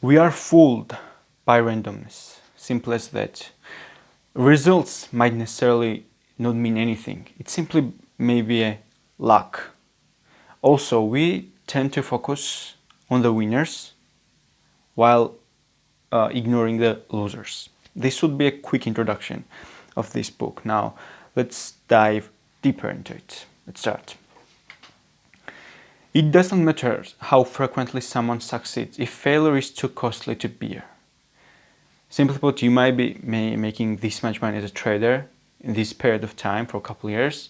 We are fooled by randomness. Simple as that. Results might necessarily not mean anything. It simply may be a luck. Also, we tend to focus on the winners while ignoring the losers. This would be a quick introduction of this book. Now, let's dive deeper into it. Let's start. It doesn't matter how frequently someone succeeds if failure is too costly to bear. Simply put, you might be making this much money as a trader in this period of time for a couple of years,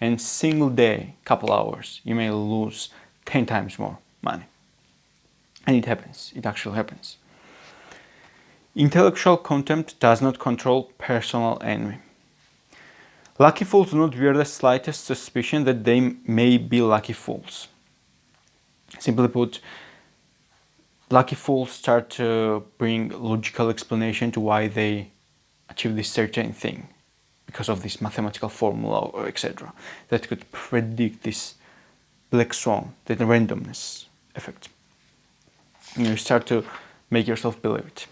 and single day, couple hours, you may lose 10 times more money. And it happens. It actually happens. Intellectual contempt does not control personal envy. Lucky fools do not bear the slightest suspicion that they may be lucky fools. Simply put, lucky fools start to bring logical explanation to why they achieve this certain thing because of this mathematical formula or etc. that could predict this black swan, the randomness effect. You start to make yourself believe it.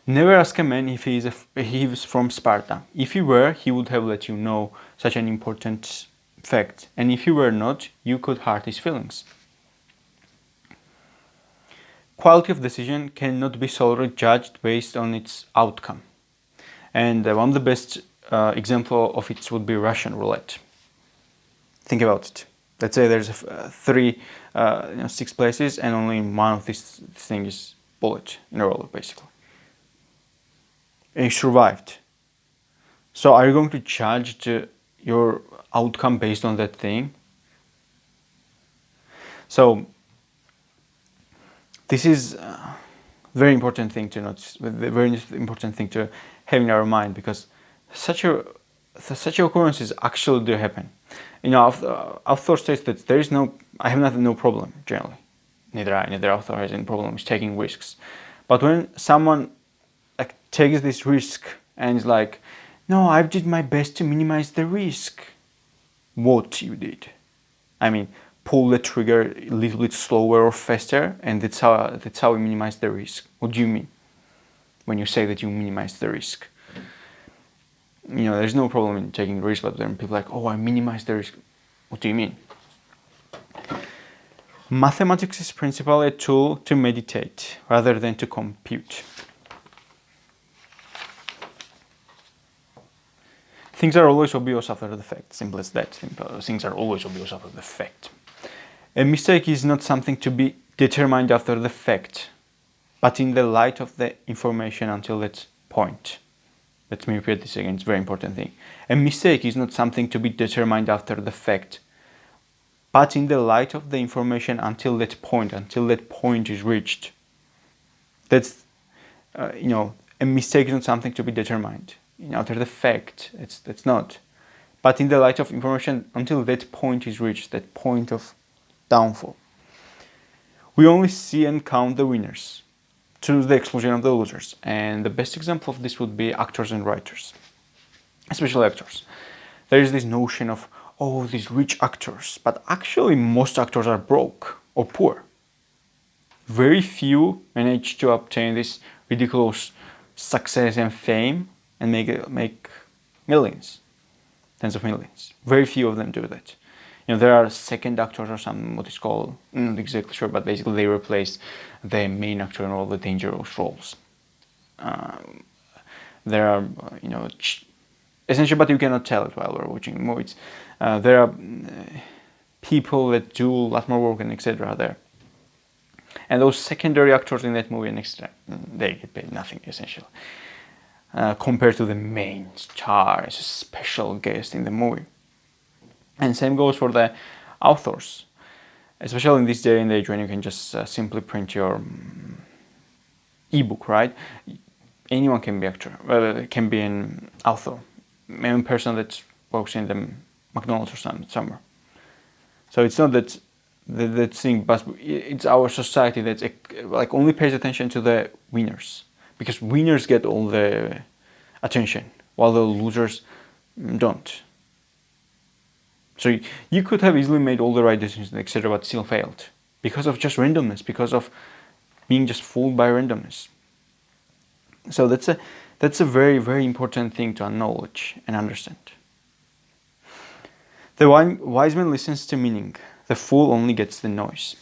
Never ask a man if he is from Sparta. If he were, he would have let you know such an important fact, and if he were not, you could hurt his feelings. Quality of decision cannot be solely judged based on its outcome. And one of the best example of it would be Russian roulette. Think about it. Let's say there's six places, and only one of this thing is bullet in a roll, basically. And you survived. So are you going to judge your outcome based on that thing? So this is a very important thing to notice, a very important thing to have in our mind, because such occurrences actually do happen. Author states that I have no problem generally. Neither author has any problem with taking risks. But when someone takes this risk and is like, no, I did my best to minimize the risk. What you did? I mean, pull the trigger a little bit slower or faster, and that's how you minimize the risk. What do you mean when you say that you minimize the risk? There's no problem in taking risk, but then people are like, oh, I minimize the risk. What do you mean? Mathematics is principally a tool to meditate rather than to compute. Things are always obvious after the fact. Simple as that. Things are always obvious after the fact. A mistake is not something to be determined after the fact, but in the light of the information until that point. Let me repeat this again, it's a very important thing. A mistake is not something to be determined after the fact, but in the light of the information until that point is reached. That's, a mistake is not something to be determined. After the fact, that's not. But in the light of information until that point is reached, that point of downfall. We only see and count the winners to the exclusion of the losers. And the best example of this would be actors and writers, especially actors. There is this notion of, oh, these rich actors, but actually most actors are broke or poor. Very few manage to obtain this ridiculous success and fame and make millions, tens of millions. Very few of them do that. There are second actors or something, what is called, I'm not exactly sure, but basically they replace the main actor in all the dangerous roles. There are, essentially, but you cannot tell it while we're watching movies. There are people that do a lot more work and etc. there. And those secondary actors in that movie and etc., they get paid nothing, essentially. Compared to the main star as a special guest in the movie. And same goes for the authors, especially in this day and age when you can just simply print your ebook, right? Anyone can be actor, can be an author, any person that works in the McDonald's or somewhere. So it's not that thing, but it's our society that's only pays attention to the winners. Because winners get all the attention, while the losers don't. So you could have easily made all the right decisions, etc., but still failed. Because of just randomness, because of being just fooled by randomness. So that's a very, very important thing to acknowledge and understand. The wise man listens to meaning. The fool only gets the noise.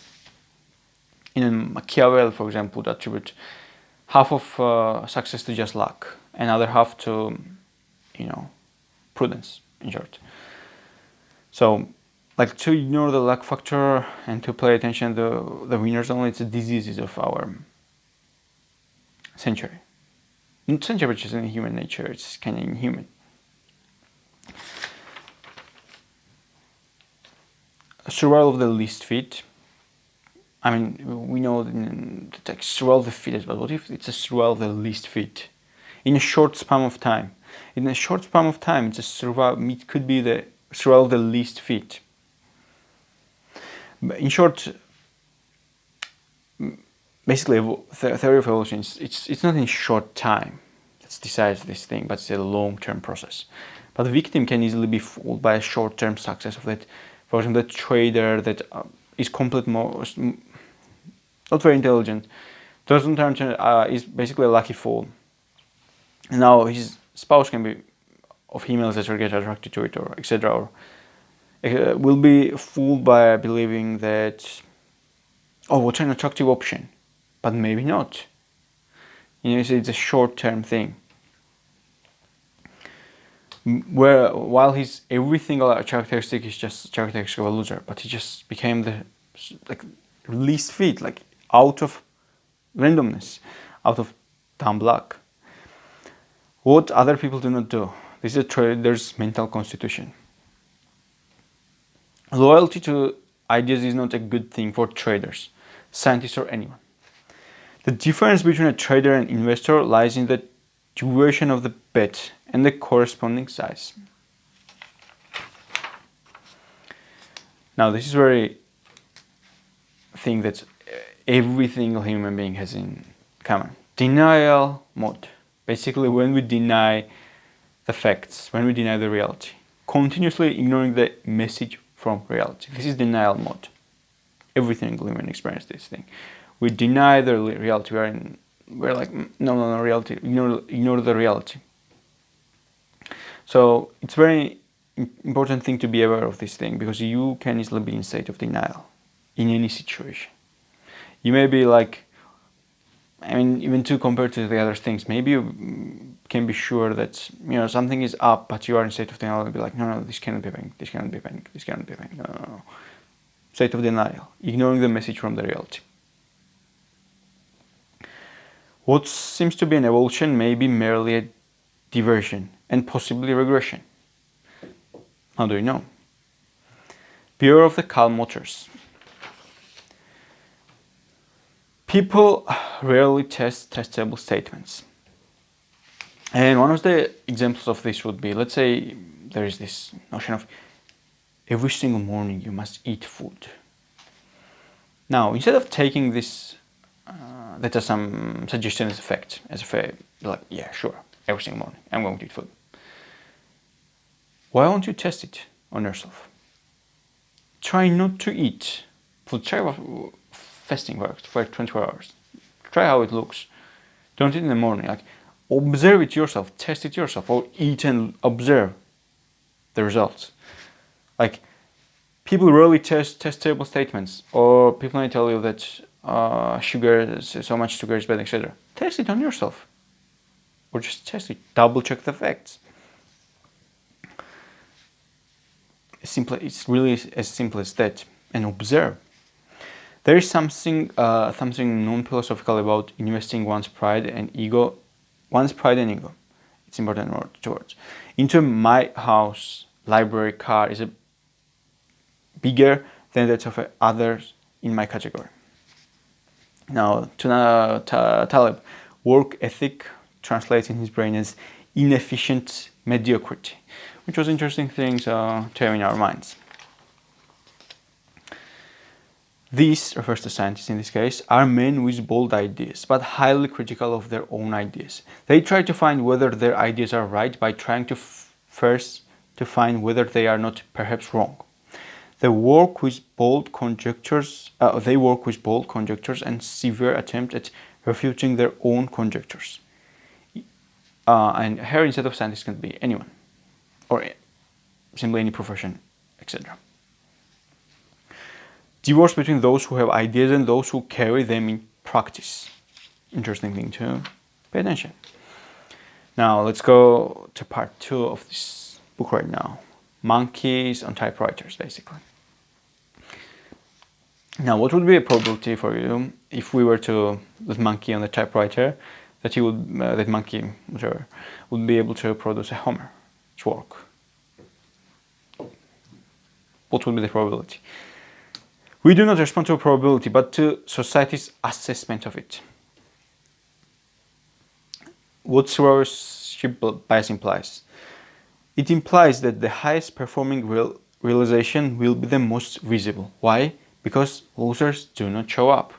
In Machiavelli, for example, would attribute half of success to just luck, another half to, prudence, in short. So, like, to ignore the luck factor and to pay attention to the winners only, it's a disease of our century. Not century, which is in human nature, it's kind of inhuman. Survival of the least fit. I mean, we know in the text survival of the fittest, but what if it's a survival of the least fit? In a short span of time. In a short span of time, it could be the survival of the least fit. In short, basically, the theory of evolution, it's not in short time that decides this thing, but it's a long-term process. But the victim can easily be fooled by a short-term success of that. For example, the trader that is not very intelligent, doesn't turn is basically a lucky fool. And now his spouse can be of females that get attracted to it, or etc. Or will be fooled by believing that, oh, what's an attractive option, but maybe not. It's a short-term thing. While his every single characteristic is just characteristic of a loser, but he just became the least fit, out of randomness, out of dumb luck. What other people do not do. This is a trader's mental constitution. Loyalty to ideas is not a good thing for traders, scientists, or anyone. The difference between a trader and investor lies in the duration of the bet and the corresponding size. Now, this is very thing that every single human being has in common. Denial mode. Basically, when we deny the facts, when we deny the reality, continuously ignoring the message from reality. This is denial mode. Every single human experiences this thing. We deny the reality. We're like, no, reality. Ignore the reality. So it's very important thing to be aware of this thing, because you can easily be in state of denial in any situation. You may be even too compared to the other things, maybe you can be sure that something is up, but you are in state of denial and be like, no, this cannot be happening, this cannot be happening, this cannot be happening. No. State of denial, ignoring the message from the reality. What seems to be an evolution may be merely a diversion and possibly regression. How do you know? Beware of the calm waters. People rarely test testable statements. And one of the examples of this would be, let's say there is this notion of every single morning you must eat food. Now, instead of taking this, that as some suggestion as a fact, as a fact, like, yeah, sure, every single morning I'm going to eat food. Why don't you test it on yourself? Try not to eat food. Try what fasting works for 24 hours. Try how it looks. Don't eat in the morning. Observe it yourself, test it yourself, or eat and observe the results. People rarely test testable statements, or people may tell you that so much sugar is bad, etc. Test it on yourself, or just test it. Double check the facts. It's really as simple as that, and observe. There is something non-philosophical about investing one's pride and ego. It's important words. Into my house, library, car is bigger than that of others in my category. Now, Taleb, work ethic translates in his brain as inefficient mediocrity, which was interesting things to have in our minds. These, refers to scientists in this case, are men with bold ideas, but highly critical of their own ideas. They try to find whether their ideas are right by trying to first to find whether they are not perhaps wrong. They work with bold conjectures. They work with bold conjectures and severe attempts at refuting their own conjectures. And here, instead of scientist, can be anyone, or simply any profession, etc. Divorce between those who have ideas and those who carry them in practice. Interesting thing to pay attention. Now let's go to part 2 of this book right now. Monkeys on typewriters, basically. Now, what would be a probability for you if we were to put monkey on the typewriter that he would, that monkey, whatever, would be able to produce a hammer, its work? What would be the probability? We do not respond to a probability, but to society's assessment of it. What survivorship bias implies? It implies that the highest performing realization will be the most visible. Why? Because losers do not show up.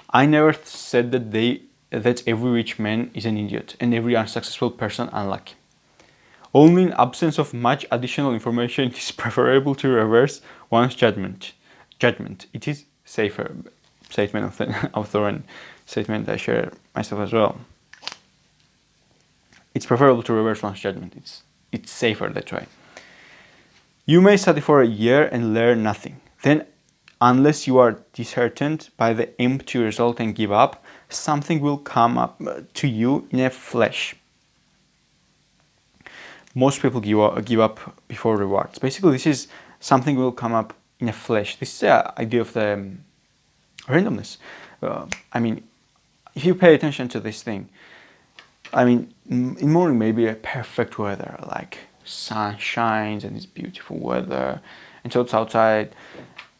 I never said that every rich man is an idiot and every unsuccessful person unlucky. Only in absence of much additional information it is preferable to reverse one's judgment. It is safer. Statement of the author and statement I share myself as well. It's preferable to reverse one's judgment. It's safer that way. You may study for a year and learn nothing. Then, unless you are disheartened by the empty result and give up, something will come up to you in a flash. Most people give up before rewards. Basically, this is something will come up in a flash. This is the idea of the randomness. I mean, if you pay attention to this thing, I mean, in morning maybe a perfect weather, like sun shines and it's beautiful weather, and so it's outside,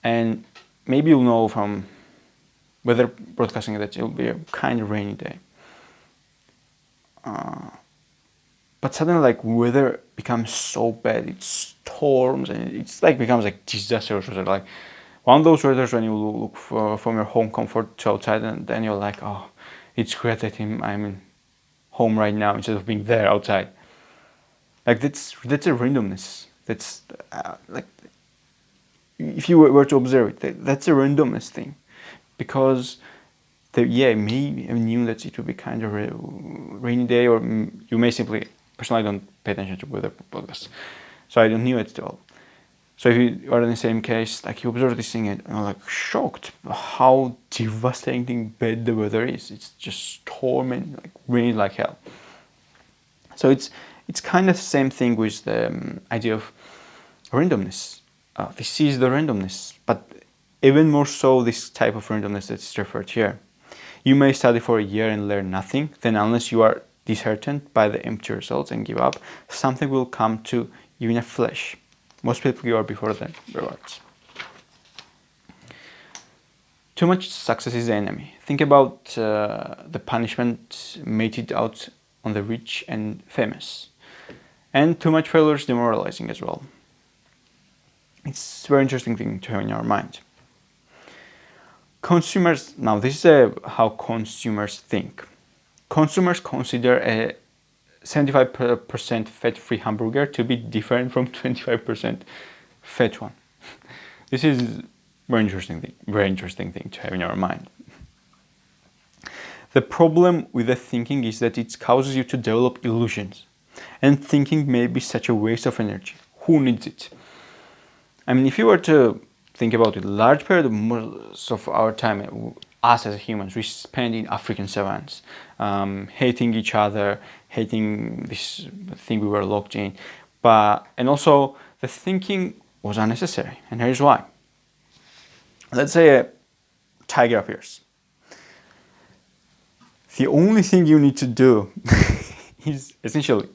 and maybe you'll know from weather broadcasting that it'll be a kind of rainy day. But suddenly, like, weather becomes so bad, it storms and it's like becomes like disastrous weather. Like one of those weathers when you look from your home comfort to outside, and then you're like, oh, it's great that I'm home right now instead of being there outside. Like that's a randomness. That's like if you were to observe it, that's a randomness thing, because maybe I knew that it would be kind of a rainy day, or you may simply. Personally, I don't pay attention to weather podcasts, so I don't knew it at all. So if you are in the same case, like you observe this thing and I'm like shocked how devastating bad the weather is. It's just storming, like rain like hell. So it's kind of the same thing with the idea of randomness. This is the randomness, but even more so this type of randomness that's referred here. You may study for a year and learn nothing, then unless you are disheartened by the empty results and give up, something will come to you in a flash. Most people give up before the rewards. Too much success is the enemy. Think about the punishment meted out on the rich and famous. And too much failure is demoralizing as well. It's a very interesting thing to have in our mind. Consumers, now this is how consumers think. Consumers consider a 75% fat-free hamburger to be different from 25% fat one. This is very interesting thing to have in our mind. The problem with the thinking is that it causes you to develop illusions, and thinking may be such a waste of energy. Who needs it? I mean, if you were to think about it, large period of most of our time, us as humans, we spend in African savannahs, hating each other, hating this thing we were locked in. And also the thinking was unnecessary, and here's why. Let's say a tiger appears. The only thing you need to do is essentially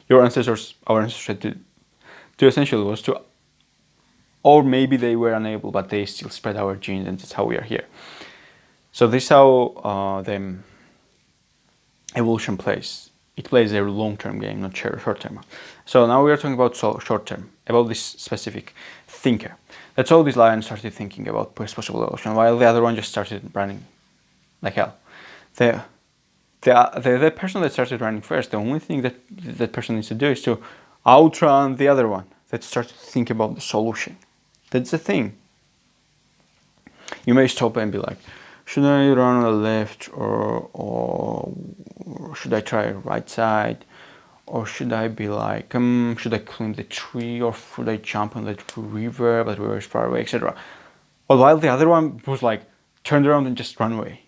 our ancestors had to do essentially was to, or maybe they were unable, but they still spread our genes, and that's how we are here. So this is how the evolution plays. It plays a long-term game, not short-term. So now we are talking about short-term, about this specific thinker. That's all these lions started thinking about possible evolution, while the other one just started running like hell. The person that started running first, the only thing that person needs to do is to outrun the other one that starts to think about the solution. That's the thing. You may stop and be like, should I run on the left or should I try right side? Or should I be like, should I climb the tree or should I jump on the river, but the river is far away, etc. But while the other one was like, turned around and just run away.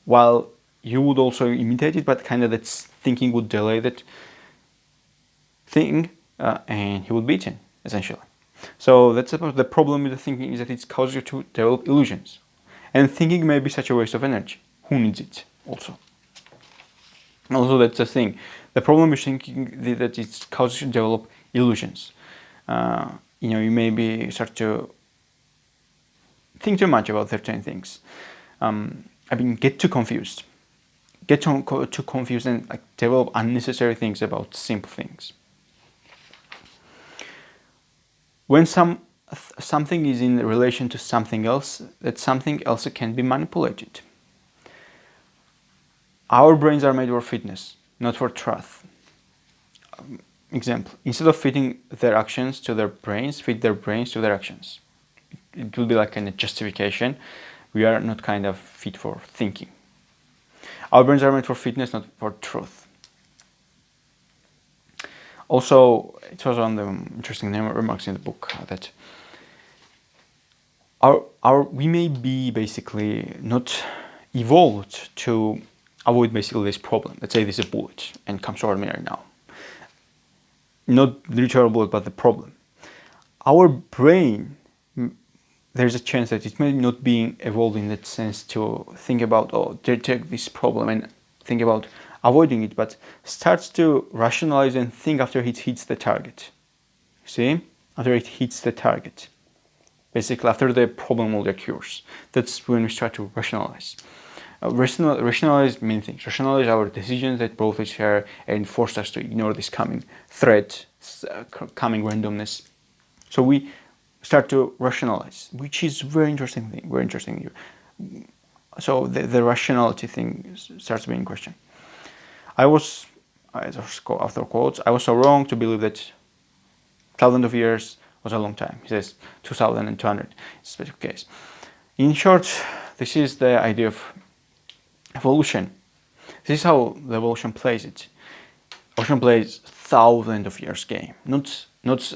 While you would also imitate it, but kind of that thinking would delay that thing and he would be eaten, essentially. So that's about the problem with the thinking, is that it causes you to develop illusions. And thinking may be such a waste of energy. Who needs it also? Also, that's the thing. The problem with thinking that it causes you to develop illusions. You maybe start to think too much about certain things. Get too confused. Get too confused and like develop unnecessary things about simple things. When something is in relation to something else, that something else can be manipulated. Our brains are made for fitness, not for truth. Example, instead of fitting their actions to their brains, fit their brains to their actions. It will be like a justification. We are not kind of fit for thinking. Our brains are made for fitness, not for truth. Also, it was on the interesting remarks in the book that we may be basically not evolved to avoid basically this problem. Let's say there's a bullet and comes toward me right now. Not the literal bullet, but the problem. Our brain, there's a chance that it may not be evolved in that sense to think about, detect this problem and think about avoiding it, but starts to rationalize and think after it hits the target. See? After it hits the target. Basically, after the problem already occurs. That's when we start to rationalize. Rationalize many things. Rationalize our decisions that brought us here and forced us to ignore this coming threat, coming randomness. So we start to rationalize, which is very interesting thing. Very interesting. So the rationality thing starts being questioned. After quotes, I was so wrong to believe that thousands of years was a long time. He says 2,200 specific case. In short, this is the idea of evolution. This is how the evolution plays it. Evolution plays thousands of years game, not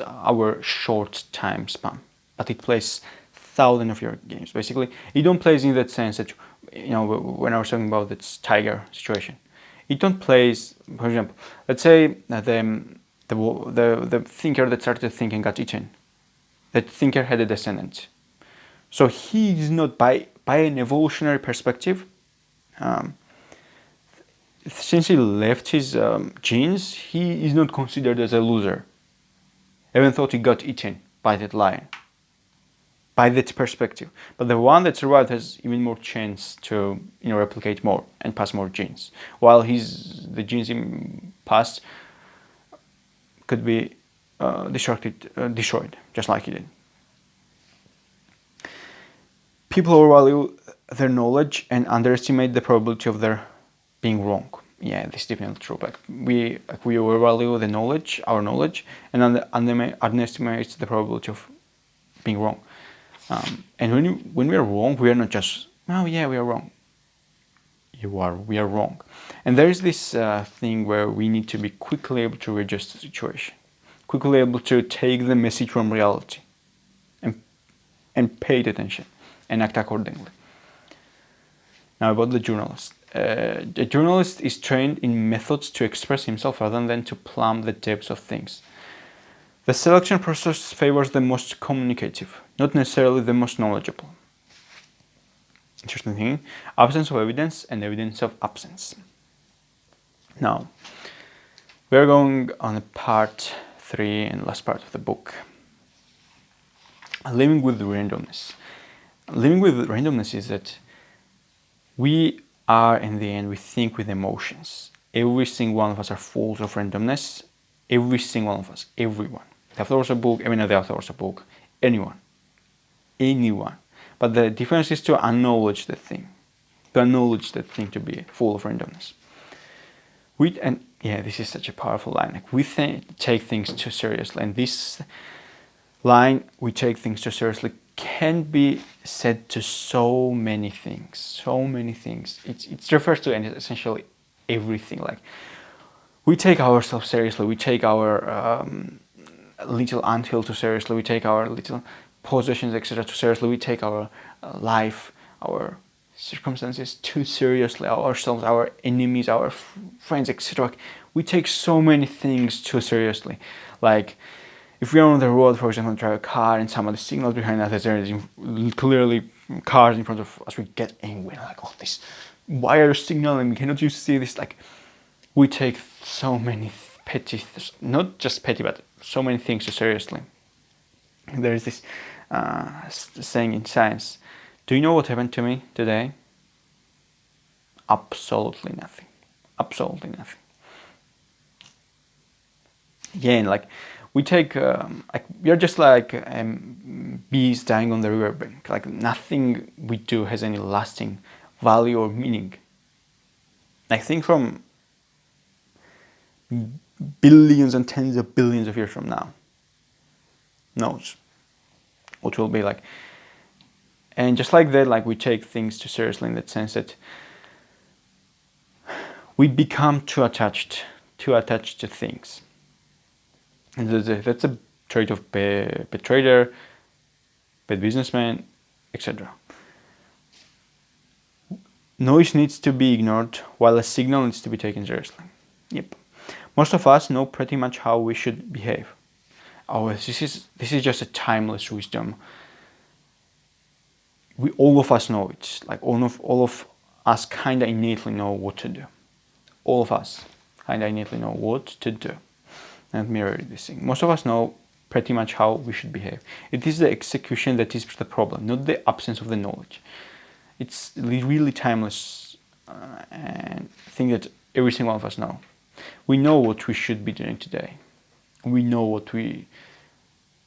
our short time span, but it plays thousands of year games. Basically, it don't plays in that sense that when I was talking about this tiger situation. It don't plays, for example, let's say that the thinker that started thinking got eaten. That thinker had a descendant. So he is not, by an evolutionary perspective, since he left his genes, he is not considered as a loser. Even though he got eaten by that lion. By that perspective. But the one that survived has even more chance to replicate more and pass more genes. While the genes he passed could be destroyed, just like he did. People overvalue their knowledge and underestimate the probability of their being wrong. Yeah, this is definitely true. Like we overvalue the knowledge, our knowledge, and underestimate the probability of being wrong. And when we are wrong, we are not just, oh yeah, we are wrong. We are wrong. And there is this thing where we need to be quickly able to readjust the situation, quickly able to take the message from reality, and pay attention and act accordingly. Now about the journalist. A journalist is trained in methods to express himself rather than to plumb the depths of things. The selection process favors the most communicative, not necessarily the most knowledgeable. Interesting thing, absence of evidence and evidence of absence. Now, we're going on part 3 and last part of the book. Living with randomness. Living with randomness is that we are, in the end, we think with emotions. Every single one of us are full of randomness. Every single one of us, everyone. The author of a book, the author of a book, anyone. But the difference is to acknowledge the thing. To acknowledge that thing to be full of randomness. And yeah, this is such a powerful line. Like we take things too seriously, and this line, "we take things too seriously," can be said to so many things. So many things. It refers to essentially everything. Like we take ourselves seriously. We take our little anthill too seriously. We take our little possessions, etc., too seriously. We take our life, our circumstances too seriously. Ourselves, our enemies, our friends, etc. We take so many things too seriously. Like if we are on the road, for example, drive a car and somebody signals behind us, there is clearly cars in front of us, we get angry. Like, oh, this, why are you signaling? Cannot you see this? Like, we take so many petty, not just petty, but so many things too seriously. There is this saying in science, do you know what happened to me today? Absolutely nothing. Absolutely nothing. Again, like, we take, we are just like bees dying on the riverbank. Like nothing we do has any lasting value or meaning. I think from billions and tens of billions of years from now, knows what will be like. And just like that, like we take things too seriously in that sense that we become too attached to things. And that's a trait of bad trader, bad businessman, etc. Noise needs to be ignored while a signal needs to be taken seriously. Yep. Most of us know pretty much how we should behave. Oh, this is just a timeless wisdom. All of us know it. Like all of us kinda innately know what to do. All of us kinda innately know what to do. And mirror this thing. Most of us know pretty much how we should behave. It is the execution that is the problem, not the absence of the knowledge. It's really timeless and thing that every single one of us know. We know what we should be doing today. We know what we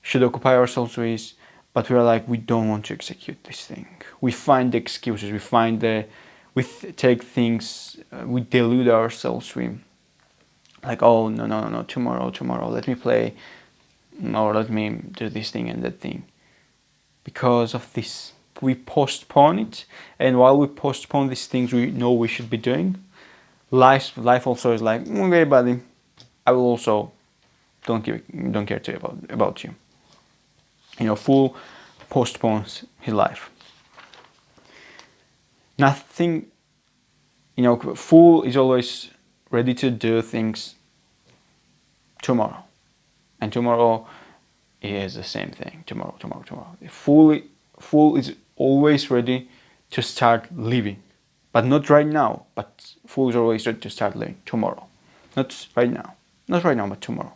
should occupy ourselves with, but we are like, we don't want to execute this thing. We find the excuses, we take things, we delude ourselves with, like, oh, no, tomorrow, let me play, or let me do this thing and that thing. Because of this, we postpone it, and while we postpone these things we know we should be doing, life also is like, okay, buddy, I will also don't care to about you. Fool postpones his life. Nothing, fool is always ready to do things tomorrow. And tomorrow is the same thing. Tomorrow. The fool is always ready to start living. But not right now. But fool is always ready to start living tomorrow. Not right now. Not right now, but tomorrow.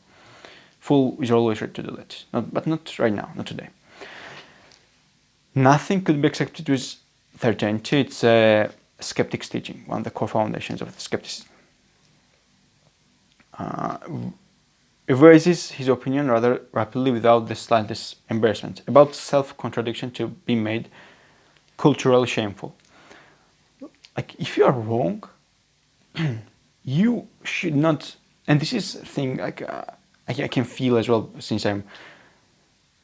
Fool is always ready to do that. But not right now, not today. Nothing could be accepted with certainty. It's a skeptic's teaching, one of the core foundations of the skepticism. Erases his opinion rather rapidly without the slightest embarrassment, about self-contradiction to be made culturally shameful. Like, if you are wrong, you should not, and this is a thing like I can feel as well since I'm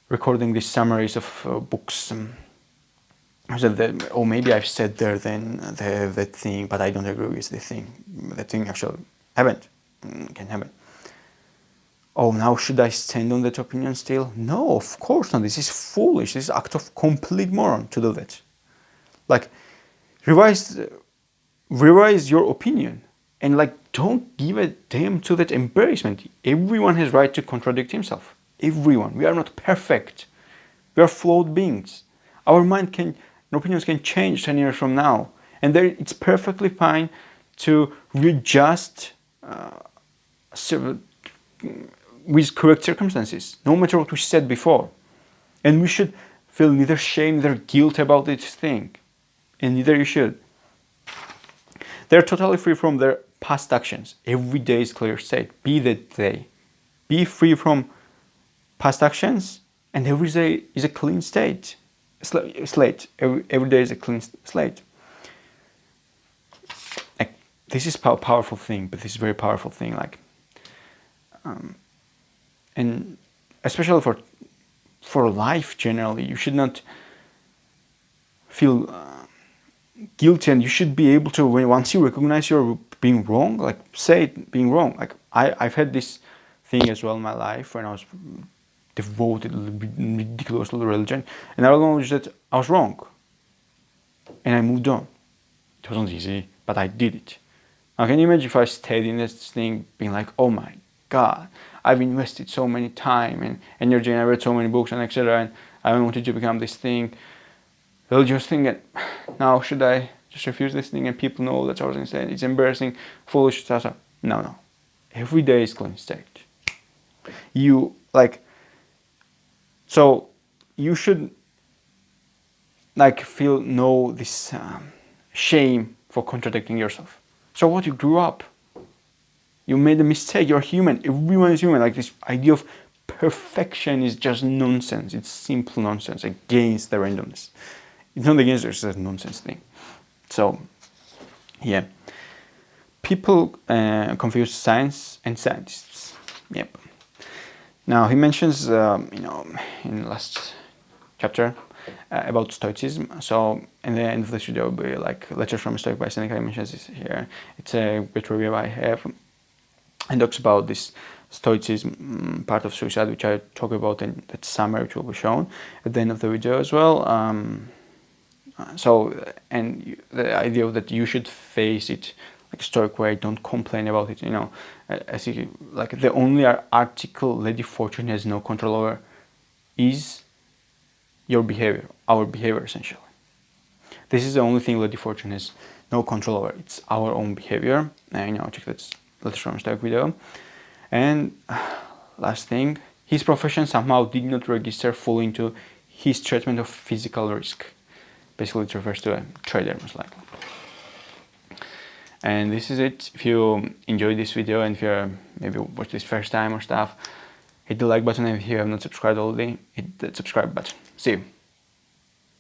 recording these summaries of books. Or maybe I've said there then that thing, but I don't agree with the thing. That thing actually happened. Can happen. Oh, now should I stand on that opinion still? No, of course not. This is foolish. This is an act of complete moron to do that. Like, revise your opinion, and like, don't give a damn to that embarrassment. Everyone has right to contradict himself. Everyone. We are not perfect. We are flawed beings. Our opinions can change 10 years from now, and it's perfectly fine to readjust with correct circumstances, no matter what we said before. And we should feel neither shame nor guilt about this thing, and neither you should. They're totally free from their past actions. Every day is clear state. Be that day. Be free from past actions, and every day is a clean slate. Every day is a clean slate. this is a powerful thing, but this is a very powerful thing, like, and especially for life generally, you should not feel guilty, and you should be able to, once you recognize you're being wrong, like, say it being wrong. Like, I've had this thing as well in my life when I was devoted ridiculously to religion, and I acknowledged that I was wrong, and I moved on. It wasn't easy, but I did it. Now, can you imagine if I stayed in this thing being like, oh my God, I've invested so many time and energy, and I read so many books and etc., and I wanted to become this thing, religious thing, and now should I just refuse this thing and people know that's what I was insane? It's embarrassing, foolish, etc. No. Every day is clean state. You, like, so you should, like, feel this shame for contradicting yourself. So what, you grew up, you made a mistake, you're human, everyone is human. Like, this idea of perfection is just nonsense. It's simple nonsense against the randomness. It's not against it, it's a nonsense thing. So, yeah. People confuse science and scientists. Yep. Now, he mentions, in the last chapter, about Stoicism. So, in the end of this video will be like Letters from a Stoic by Seneca. He mentions this here. It's a great review I have, and talks about this Stoicism part of suicide, which I talk about in that summary, which will be shown at the end of the video as well. So, and the idea that you should face it like a Stoic way, don't complain about it. As you, like, the only article Lady Fortune has no control over is your behavior, our behavior, essentially. This is the only thing Lady Fortune has no control over. It's our own behavior. And check that Letters from a Stoic video. And last thing, his profession somehow did not register fully into his treatment of physical risk. Basically, it refers to a trader, most likely. And this is it. If you enjoyed this video, and if you're maybe watched this first time or stuff, hit the like button, and if you have not subscribed already, hit the subscribe button. See you.